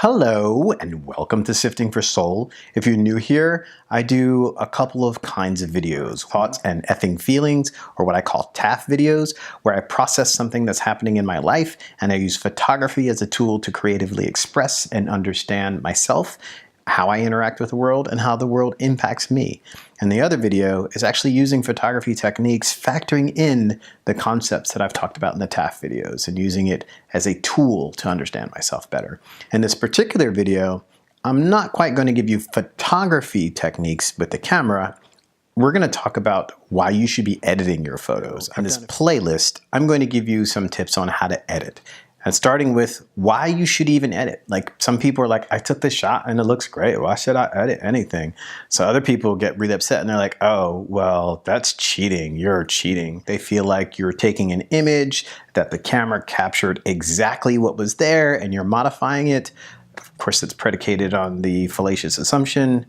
Hello and welcome to Sifting for Soul. If you're new here, I do a couple of kinds of videos, thoughts and effing feelings, or what I call TAF videos, where I process something that's happening in my life and I use photography as a tool to creatively express and understand myself, how I interact with the world, and how the world impacts me. And the other video is actually using photography techniques, factoring in the concepts that I've talked about in the TAF videos and using it as a tool to understand myself better. In this particular video, I'm not quite going to give you photography techniques with the camera. We're going to talk about why you should be editing your photos. On this playlist, I'm going to give you some tips on how to edit. And starting with why you should even edit. Like some people are like, I took this shot and it looks great. Why should I edit anything? So other people get really upset and they're like, oh, well, that's cheating. You're cheating. They feel like you're taking an image that the camera captured exactly what was there and you're modifying it. Of course, it's predicated on the fallacious assumption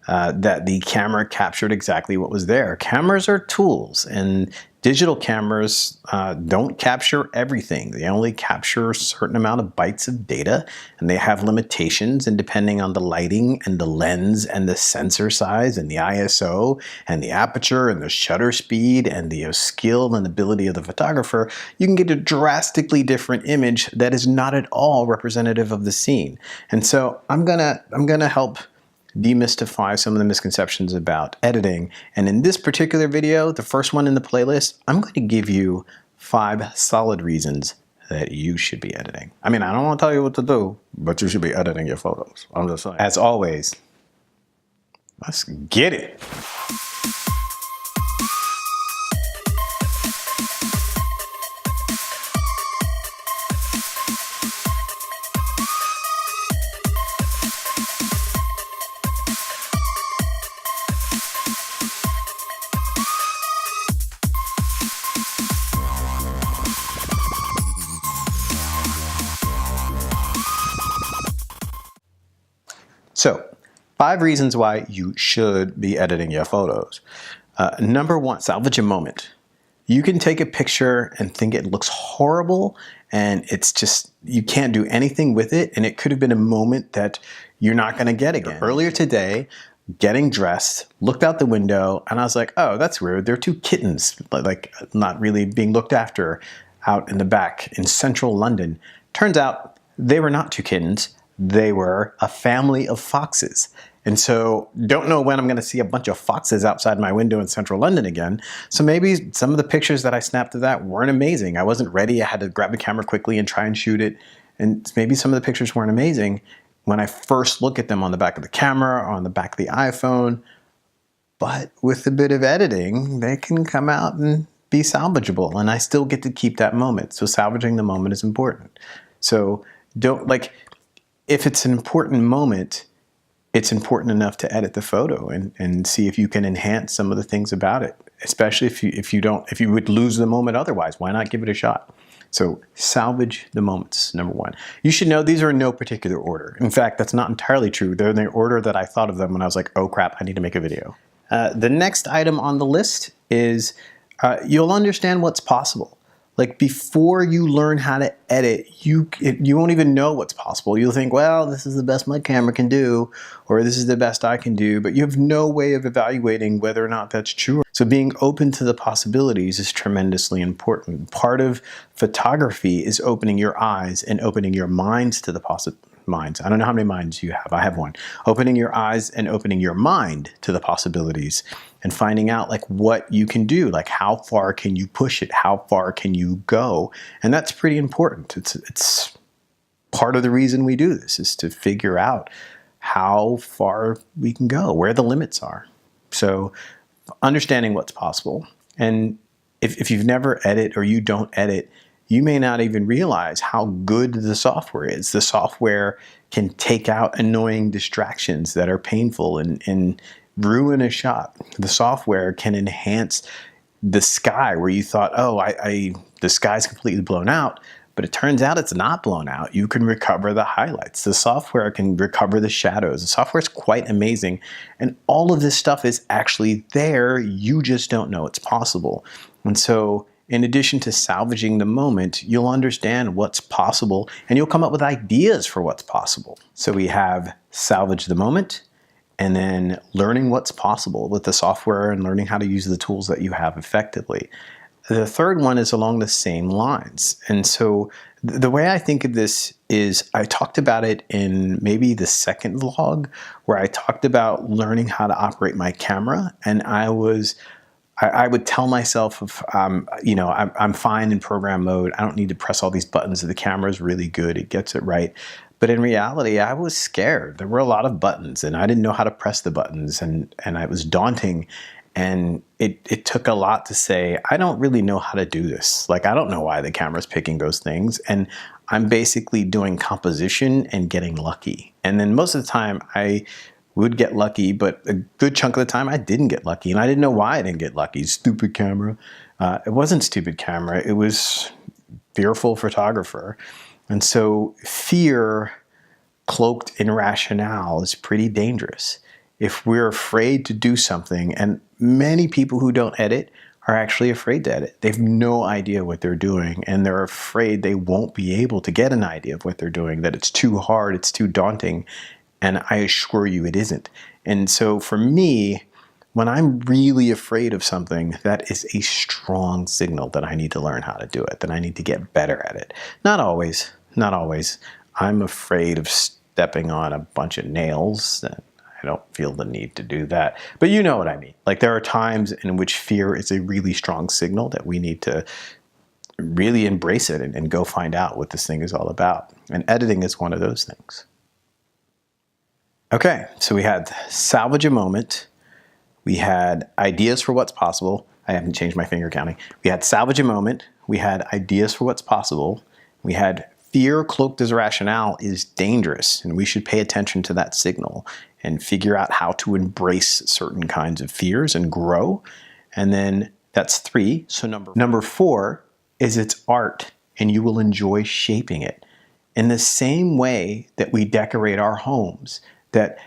that the camera captured exactly what was there. Cameras are tools, and digital cameras don't capture everything. They only capture a certain amount of bytes of data, and they have limitations, and depending on the lighting and the lens and the sensor size and the ISO and the aperture and the shutter speed and the skill and ability of the photographer, you can get a drastically different image that is not at all representative of the scene. And so I'm gonna help demystify some of the misconceptions about editing. And in this particular video, the first one in the playlist, I'm going to give you 5 solid reasons that you should be editing. I mean, I don't want to tell you what to do, but you should be editing your photos. I'm just saying. As always, let's get it. So, 5 reasons why you should be editing your photos. Number 1, salvage a moment. You can take a picture and think it looks horrible and it's just, you can't do anything with it, and it could have been a moment that you're not going to get again. Earlier today, getting dressed, looked out the window, and I was like, oh, that's weird. There are 2 kittens, like not really being looked after out in the back in central London. Turns out they were not 2 kittens. They were a family of foxes. And so don't know when I'm going to see a bunch of foxes outside my window in central London again. So maybe some of the pictures that I snapped of that weren't amazing. I wasn't ready. I had to grab the camera quickly and try and shoot it. And maybe some of the pictures weren't amazing when I first look at them on the back of the camera or on the back of the iPhone. But with a bit of editing, they can come out and be salvageable. And I still get to keep that moment. So salvaging the moment is important. So don't, like, if it's an important moment, it's important enough to edit the photo and see if you can enhance some of the things about it, especially if you would lose the moment otherwise. Why not give it a shot? So salvage the moments, number 1. You should know these are in no particular order. In fact, that's not entirely true. They're in the order that I thought of them when I was like, oh crap, I need to make a video. The next item on the list is you'll understand what's possible. Like before you learn how to edit, you won't even know what's possible. You'll think, well, this is the best my camera can do, or this is the best I can do, but you have no way of evaluating whether or not that's true. So being open to the possibilities is tremendously important. Part of photography is opening your eyes and opening your minds to the possibilities. I don't know how many minds you have. I have one. Opening your eyes and opening your mind to the possibilities and finding out like what you can do, like how far can you push it? How far can you go? And that's pretty important. It's part of the reason we do this is to figure out how far we can go, where the limits are. So understanding what's possible. And if you've never edited or you don't edit, you may not even realize how good the software is. The software can take out annoying distractions that are painful and ruin a shot. The software can enhance the sky where you thought, oh, the sky's completely blown out, but it turns out it's not blown out. You can recover the highlights. The software can recover the shadows. The software is quite amazing. And all of this stuff is actually there. You just don't know it's possible. And so in addition to salvaging the moment, you'll understand what's possible and you'll come up with ideas for what's possible. So we have salvage the moment, and then learning what's possible with the software and learning how to use the tools that you have effectively. The third one is along the same lines. And so the way I think of this is I talked about it in maybe the second vlog where I talked about learning how to operate my camera. And I would tell myself, I'm fine in program mode. I don't need to press all these buttons. The camera is really good. It gets it right. But in reality, I was scared. There were a lot of buttons and I didn't know how to press the buttons, and it was daunting. And it took a lot to say, I don't really know how to do this. Like, I don't know why the camera's picking those things. And I'm basically doing composition and getting lucky. And then most of the time I would get lucky, but a good chunk of the time I didn't get lucky. And I didn't know why I didn't get lucky. Stupid camera. It wasn't stupid camera. It was fearful photographer. And so fear cloaked in rationale is pretty dangerous. If we're afraid to do something, and many people who don't edit are actually afraid to edit. They have no idea what they're doing, and they're afraid they won't be able to get an idea of what they're doing, that it's too hard, it's too daunting, and I assure you it isn't. And so for me, when I'm really afraid of something, that is a strong signal that I need to learn how to do it, that I need to get better at it. Not always, not always. I'm afraid of stepping on a bunch of nails. I don't feel the need to do that. But you know what I mean. Like, there are times in which fear is a really strong signal that we need to really embrace it and go find out what this thing is all about. And editing is one of those things. Okay, so we had salvage a moment. We had ideas for what's possible. I haven't changed my finger counting. We had salvage a moment. We had ideas for what's possible. We had fear cloaked as rationale is dangerous, and we should pay attention to that signal and figure out how to embrace certain kinds of fears and grow. And then that's 3. So number 4 is it's art, and you will enjoy shaping it. In the same way that we decorate our homes, that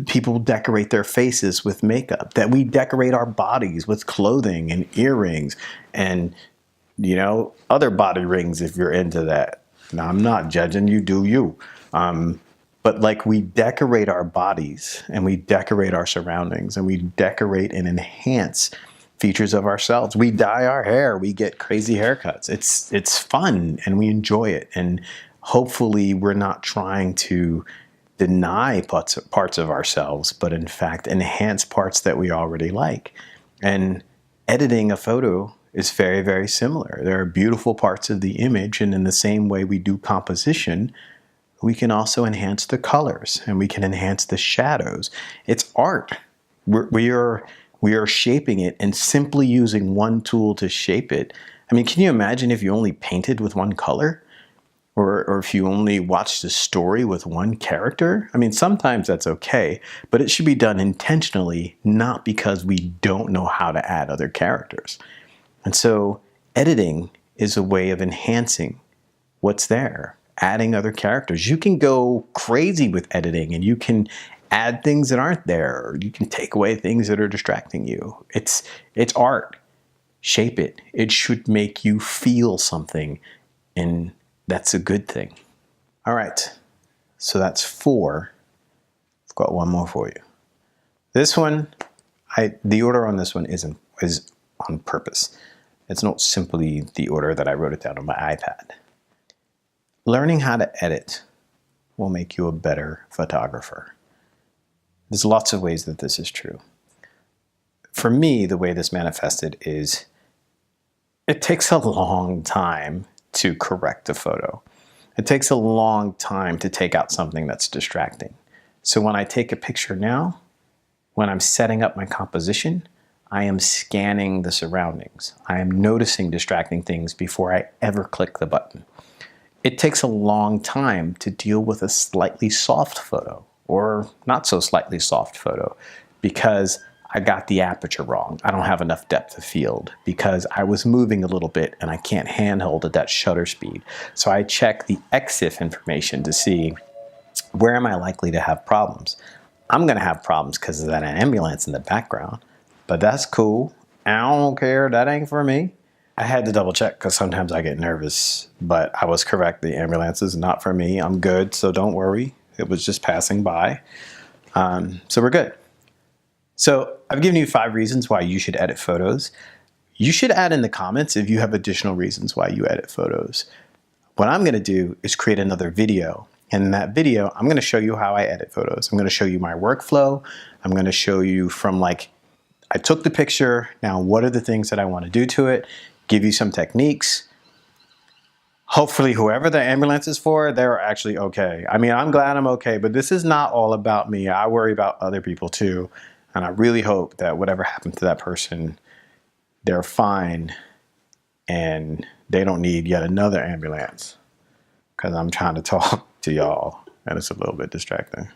people decorate their faces with makeup, that we decorate our bodies with clothing and earrings and, other body rings if you're into that. Now, I'm not judging, you do you. But like, we decorate our bodies and we decorate our surroundings and we decorate and enhance features of ourselves. We dye our hair, we get crazy haircuts. It's fun and we enjoy it. And hopefully we're not trying to deny parts of ourselves, but in fact enhance parts that we already like. And editing a photo is very, very similar. There are beautiful parts of the image, and in the same way we do composition, we can also enhance the colors and we can enhance the shadows. It's art. We are shaping it, and simply using one tool to shape it. I mean, can you imagine if you only painted with one color? Or if you only watched a story with one character? I mean, sometimes that's okay, but it should be done intentionally, not because we don't know how to add other characters. And so editing is a way of enhancing what's there, adding other characters. You can go crazy with editing, and you can add things that aren't there, or you can take away things that are distracting you. It's art. Shape it. It should make you feel something, and that's a good thing. All right, so that's 4. I've got one more for you. This one, the order on this one is on purpose. It's not simply the order that I wrote it down on my iPad. Learning how to edit will make you a better photographer. There's lots of ways that this is true. For me, the way this manifested is it takes a long time to correct a photo. It takes a long time to take out something that's distracting. So when I take a picture now, when I'm setting up my composition, I am scanning the surroundings. I am noticing distracting things before I ever click the button. It takes a long time to deal with a slightly soft photo or not so slightly soft photo because I got the aperture wrong. I don't have enough depth of field because I was moving a little bit and I can't handhold at that shutter speed. So I check the EXIF information to see where am I likely to have problems. I'm gonna have problems because of that ambulance in the background, but that's cool. I don't care, that ain't for me. I had to double check because sometimes I get nervous, but I was correct. The ambulance is not for me. I'm good, so don't worry. It was just passing by. So we're good. So I've given you 5 reasons why you should edit photos. You should add in the comments if you have additional reasons why you edit photos. What I'm going to do is create another video. And in that video, I'm going to show you how I edit photos. I'm going to show you my workflow. I'm going to show you from like, I took the picture, now what are the things that I want to do to it, give you some techniques. Hopefully whoever the ambulance is for, they're actually okay. I mean, I'm glad I'm okay, but this is not all about me. I worry about other people too. And I really hope that whatever happened to that person, they're fine and they don't need yet another ambulance, because I'm trying to talk to y'all and it's a little bit distracting.